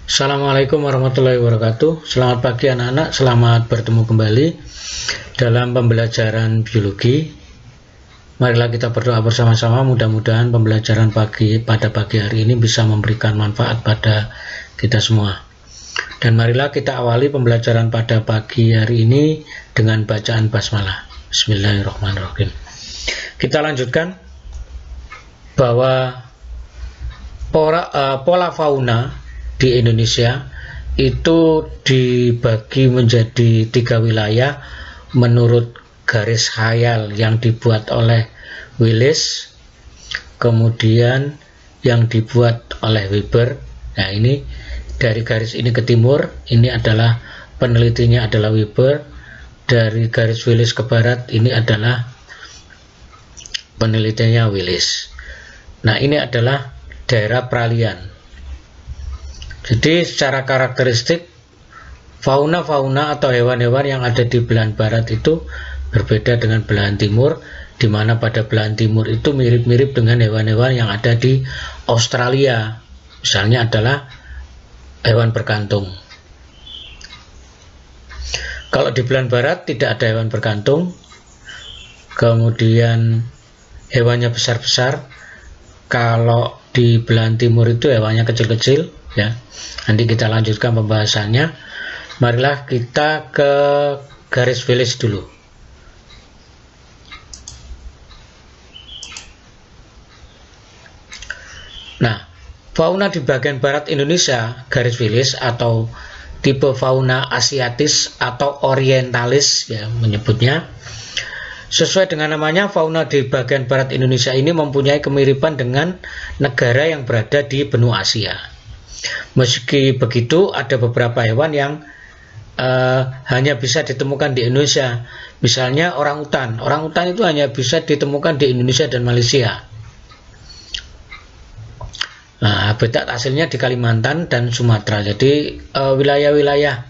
Assalamualaikum warahmatullahi wabarakatuh. Selamat pagi anak-anak, selamat bertemu kembali dalam pembelajaran biologi. Marilah kita berdoa bersama-sama, mudah-mudahan pembelajaran pada pagi hari ini bisa memberikan manfaat pada kita semua. Dan marilah kita awali pembelajaran pada pagi hari ini dengan bacaan basmalah. Bismillahirrahmanirrahim. Kita lanjutkan bahwa pola fauna di Indonesia itu dibagi menjadi 3 wilayah menurut garis khayal yang dibuat oleh Willis, kemudian yang dibuat oleh Weber. Nah, ini dari garis ini ke timur, ini adalah penelitinya adalah Weber. Dari garis Willis ke barat, ini adalah penelitiannya Willis. Nah, ini adalah daerah peralihan. Jadi secara karakteristik fauna-fauna atau hewan-hewan yang ada di belahan barat itu berbeda dengan belahan timur, di mana pada belahan timur itu mirip-mirip dengan hewan-hewan yang ada di Australia. Misalnya adalah hewan berkantung. Kalau di belahan barat tidak ada hewan berkantung, kemudian hewannya besar-besar. Kalau di belahan timur itu hewannya kecil-kecil, ya. Nanti kita lanjutkan pembahasannya. Marilah kita ke garis Willis dulu. Nah, fauna di bagian barat Indonesia, garis Willis atau tipe fauna asiatis atau orientalis, ya menyebutnya. Sesuai dengan namanya, fauna di bagian barat Indonesia ini mempunyai kemiripan dengan negara yang berada di benua Asia. Meski begitu, ada beberapa hewan yang hanya bisa ditemukan di Indonesia. Misalnya orangutan. Orangutan itu hanya bisa ditemukan di Indonesia dan Malaysia. Nah, habitat aslinya di Kalimantan dan Sumatera. Jadi wilayah-wilayah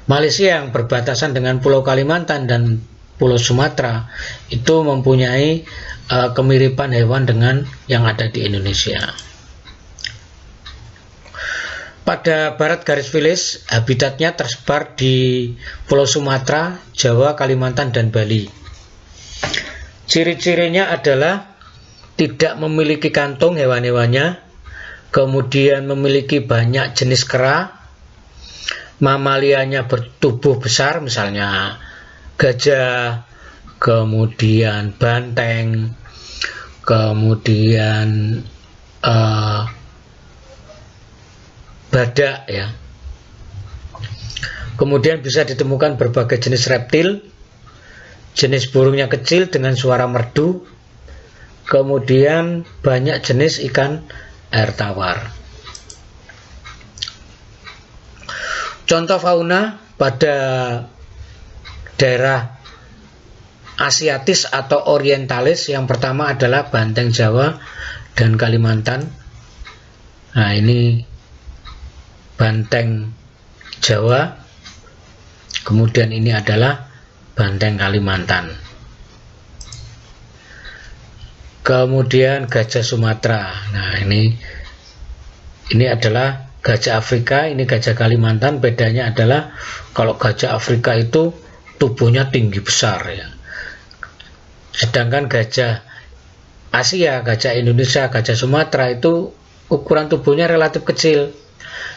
Malaysia yang berbatasan dengan Pulau Kalimantan dan Pulau Sumatera itu mempunyai kemiripan hewan dengan yang ada di Indonesia. Pada barat garis Willis, habitatnya tersebar di Pulau Sumatera, Jawa, Kalimantan, dan Bali. Ciri-cirinya adalah tidak memiliki kantung hewan-hewannya, kemudian memiliki banyak jenis kera, mamalianya bertubuh besar, misalnya gajah, kemudian banteng, kemudian badak, ya. Kemudian bisa ditemukan berbagai jenis reptil, jenis burungnya kecil dengan suara merdu, kemudian banyak jenis ikan air tawar. Contoh fauna pada daerah asiatis atau orientalis yang pertama adalah banteng Jawa dan Kalimantan. Nah, ini banteng Jawa, kemudian ini adalah banteng Kalimantan. Kemudian gajah Sumatera. Nah, ini adalah gajah Afrika, ini gajah Kalimantan. Bedanya adalah kalau gajah Afrika itu tubuhnya tinggi besar, ya. Sedangkan gajah Asia, gajah Indonesia, gajah Sumatera itu ukuran tubuhnya relatif kecil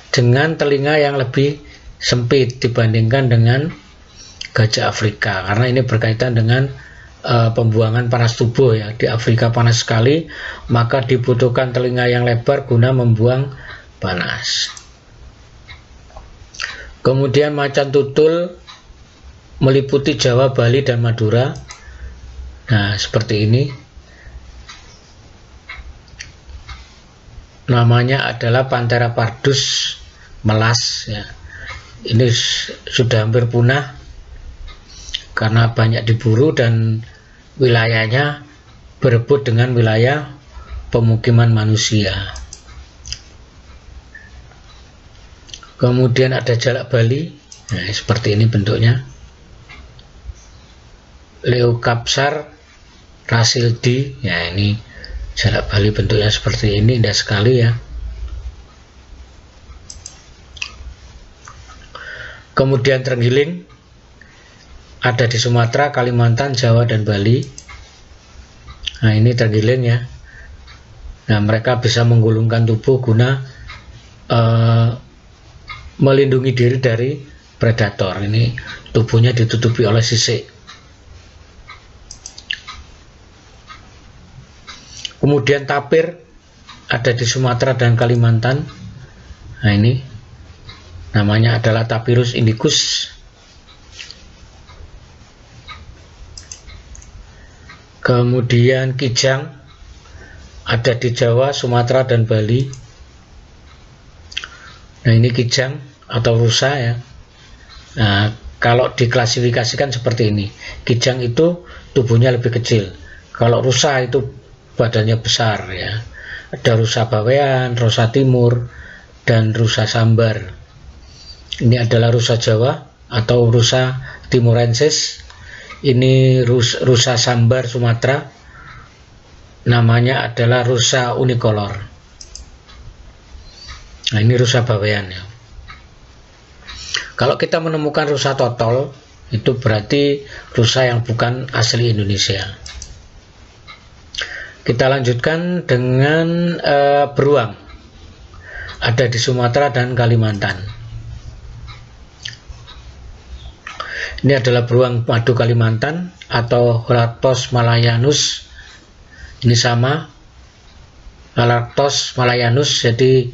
dengan telinga yang lebih sempit dibandingkan dengan gajah Afrika, karena ini berkaitan dengan pembuangan panas tubuh, ya. Di Afrika panas sekali, maka dibutuhkan telinga yang lebar guna membuang panas. Kemudian macan tutul meliputi Jawa, Bali, dan Madura. Nah, seperti ini. Namanya adalah Panthera pardus melas, ya. Ini sudah hampir punah karena banyak diburu dan wilayahnya berebut dengan wilayah pemukiman manusia. Kemudian ada jalak Bali. Nah, seperti ini bentuknya. Leucapsar rasildi. Ya, ini jalak Bali bentuknya seperti ini, indah sekali, ya. Kemudian terenggiling ada di Sumatera, Kalimantan, Jawa, dan Bali. Nah, ini terenggiling ya. Nah, mereka bisa menggulungkan tubuh guna melindungi diri dari predator. Ini tubuhnya ditutupi oleh sisik. Kemudian tapir ada di Sumatera dan Kalimantan. Nah, ini namanya adalah Tapirus indicus. Kemudian kijang ada di Jawa, Sumatera, dan Bali. Nah, ini kijang atau rusa ya. Nah, kalau diklasifikasikan seperti ini, kijang itu tubuhnya lebih kecil. Kalau rusa itu badannya besar ya. Ada rusa bawean, rusa timur, dan rusa sambar. Ini adalah rusa Jawa atau rusa timorensis. Ini rusa sambar Sumatera, namanya adalah rusa unicolor. Nah, ini rusa bawean ya. Kalau kita menemukan rusa totol, itu berarti rusa yang bukan asli Indonesia. Kita lanjutkan dengan beruang. Ada di Sumatera dan Kalimantan. Ini adalah beruang madu Kalimantan atau Holarctos malayanus. Ini sama, Holarctos malayanus. Jadi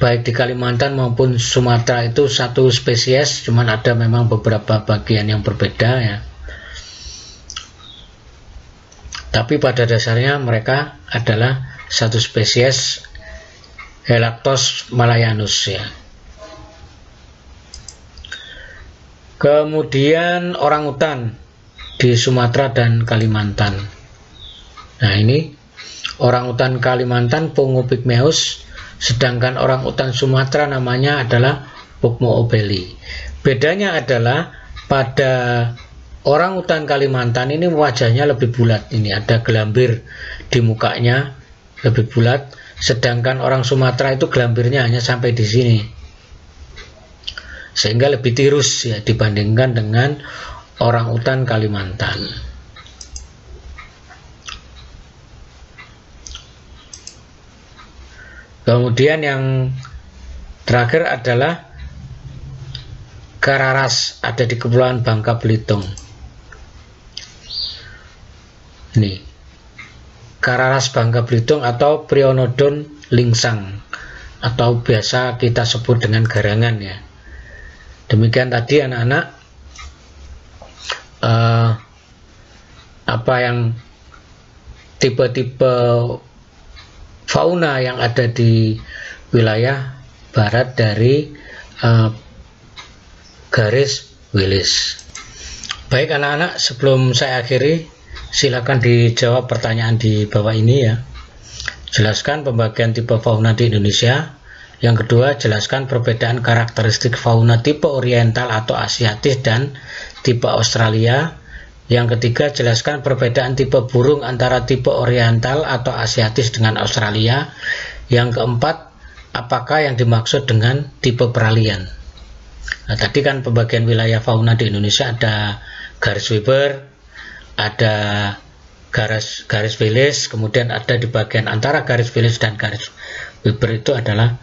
baik di Kalimantan maupun Sumatera itu satu spesies, cuman ada memang beberapa bagian yang berbeda ya. Tapi pada dasarnya mereka adalah satu spesies Holarctos malayanus ya. Kemudian orangutan di Sumatera dan Kalimantan. Nah, ini orangutan Kalimantan Pongo pygmaeus, sedangkan orangutan Sumatera namanya adalah Pugmo obeli. Bedanya adalah pada orangutan Kalimantan ini wajahnya lebih bulat. Ini ada gelambir di mukanya lebih bulat, sedangkan orang Sumatera itu gelambirnya hanya sampai di sini. Sehingga lebih tirus ya dibandingkan dengan orangutan Kalimantan. Kemudian yang terakhir adalah kararas, ada di Kepulauan Bangka Belitung. Ini kararas Bangka Belitung atau Prionodon lingsang, atau biasa kita sebut dengan garangan ya. Demikian tadi anak-anak apa yang tipe-tipe fauna yang ada di wilayah barat dari garis Willis. Baik anak-anak, sebelum saya akhiri, silakan dijawab pertanyaan di bawah ini ya. Jelaskan pembagian tipe fauna di Indonesia. Yang kedua, jelaskan perbedaan karakteristik fauna tipe oriental atau asiatis dan tipe Australia. Yang ketiga, jelaskan perbedaan tipe burung antara tipe oriental atau asiatis dengan Australia. Yang keempat, apakah yang dimaksud dengan tipe peralihan. Nah, tadi kan pembagian wilayah fauna di Indonesia ada garis Weber, ada garis Willis, kemudian ada di bagian antara garis Willis dan garis Weber itu adalah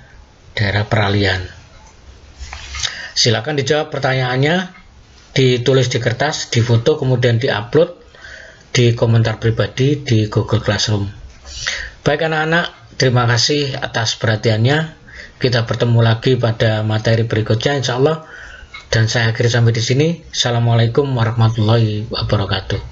daerah peralihan. Silakan dijawab pertanyaannya, ditulis di kertas, difoto, kemudian diupload di komentar pribadi di Google Classroom. Baik anak-anak, terima kasih atas perhatiannya. Kita bertemu lagi pada materi berikutnya insya Allah. Dan saya akhiri sampai di sini. Assalamualaikum warahmatullahi wabarakatuh.